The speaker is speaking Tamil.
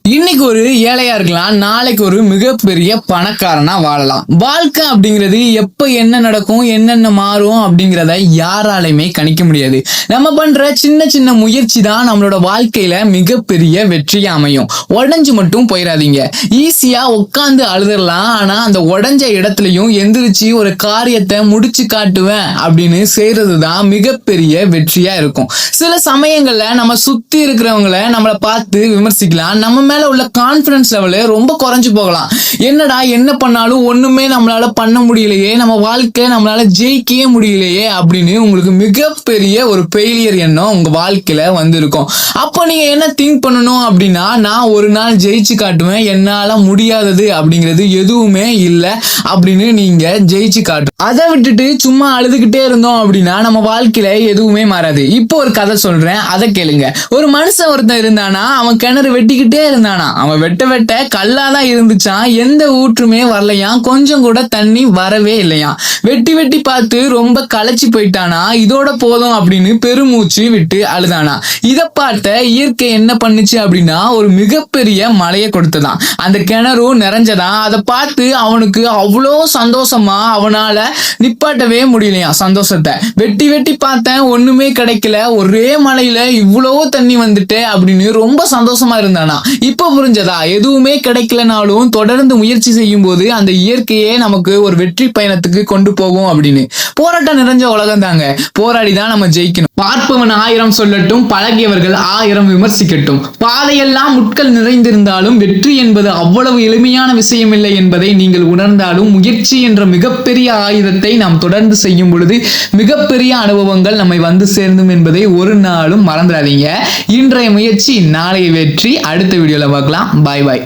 இன்னைக்கு ஒரு ஏழையா இருக்கலாம், நாளைக்கு ஒரு மிகப்பெரிய பணக்காரனா வாழலாம். வாழ்க்கை அப்படிங்கிறது எப்ப என்ன நடக்கும், என்னென்ன மாறும் அப்படிங்கிறத யாராலையுமே கணிக்க முடியாது. நம்ம பண்ற சின்ன சின்ன முயற்சி தான் நம்மளோட வாழ்க்கையில மிகப்பெரிய வெற்றியா அமையும். உடைஞ்சு மட்டும் போயிடாதீங்க. ஈஸியா உட்கார்ந்து அழுதுறலாம், ஆனா அந்த உடைஞ்ச இடத்துலயும் எந்திரிச்சு ஒரு காரியத்தை முடிச்சு காட்டுவேன் அப்படின்னு செய்யறதுதான் மிகப்பெரிய வெற்றியா இருக்கும். சில சமயங்கள்ல நம்ம சுத்தி இருக்கிறவங்கள நம்மளை பார்த்து விமர்சிக்கலாம். நம்ம மேல உள்ள கான்பிடன்ஸ் லெவல் ரொம்ப குறைஞ்சு போகலாம். என்னடா என்ன பண்ணாலும் ஒண்ணுமே நம்மளால பண்ண முடியலையே, நம்ம வாழ்க்கை நம்மளால ஜெயிக்கவே முடியலையே அப்படின்னு உங்களுக்கு மிகப்பெரிய ஒரு ஃபெயிலியர் எண்ணம் உங்க வாழ்க்கையில வந்திருக்கும். அப்போ நீங்க என்ன திங்க் பண்ணணும் அப்படின்னா, நான் ஒரு நாள் ஜெயிச்சு காட்டுவேன், என்னால முடியாதது அப்படிங்கிறது எதுவுமே இல்லை அப்படின்னு நீங்க ஜெயிச்சு காட்டும். அதை விட்டுட்டு சும்மா அழுதுகிட்டே இருந்தோம் அப்படின்னா நம்ம வாழ்க்கையில எதுவுமே மாறாது. இப்போ ஒரு கதை சொல்றேன், அதை கேளுங்க. ஒரு மனுஷன் ஒருத்தன் இருந்தானா, அவன் கிணறு வெட்டிக்கிட்டே இருந்தானா. அவன் வெட்ட வெட்ட கல்லாதான் இருந்துச்சான், எந்த ஊற்றுமே வரலையாம், கொஞ்சம் கூட தண்ணி வரவே இல்லையாம். வெட்டி வெட்டி பார்த்து ரொம்ப களைச்சு போயிட்டானா, இதோட போதும் அப்படின்னு பெருமூச்சு விட்டு அழுதானா. இதை பார்த்த இயற்கை என்ன பண்ணுச்சு அப்படின்னா, ஒரு மிகப்பெரிய மழையை கொடுத்ததான். அந்த கிணறும் நிறைஞ்சதான். அதை பார்த்து அவனுக்கு அவ்வளோ சந்தோஷமா அவனால நிப்பாட்டவே முடியலையா சந்தோஷத்தை. வெட்டி வெட்டி பார்த்தேன், ஒண்ணுமே கிடைக்கல, ஒரே மழையில இவ்வளோ தண்ணி வந்துட்டு அப்படின்னு ரொம்ப சந்தோஷமா இருந்தானா. இப்ப புரிஞ்சதா? எதுவுமே கிடைக்கலனாலும் தொடர்ந்து முயற்சி செய்யும் போது அந்த இயற்கையே நமக்கு ஒரு வெற்றி பயணத்துக்கு கொண்டு போகும் அப்படின்னு. போராட்டம் நிறைஞ்ச உலகம் தாங்க, போராடிதான் நம்ம ஜெயிக்கணும். பார்ப்பவன் 1000 சொல்லட்டும், பழகியவர்கள் 1000 விமர்சிக்கட்டும். பாதையெல்லாம் முட்கள் நிறைந்திருந்தாலும் வெற்றி என்பது அவ்வளவு எளிமையான விஷயம் இல்லை என்பதை நீங்கள் உணர்ந்தாலும், முயற்சி என்ற மிகப்பெரிய ஆயுதத்தை நாம் தொடர்ந்து செய்யும் பொழுது மிகப்பெரிய அனுபவங்கள் நம்மை வந்து சேர்ந்தும் என்பதை ஒரு நாளும் மறந்துடாதீங்க. இன்றைய முயற்சி நாளைய வெற்றி. அடுத்த வீடியோல பார்க்கலாம். பாய் பாய்.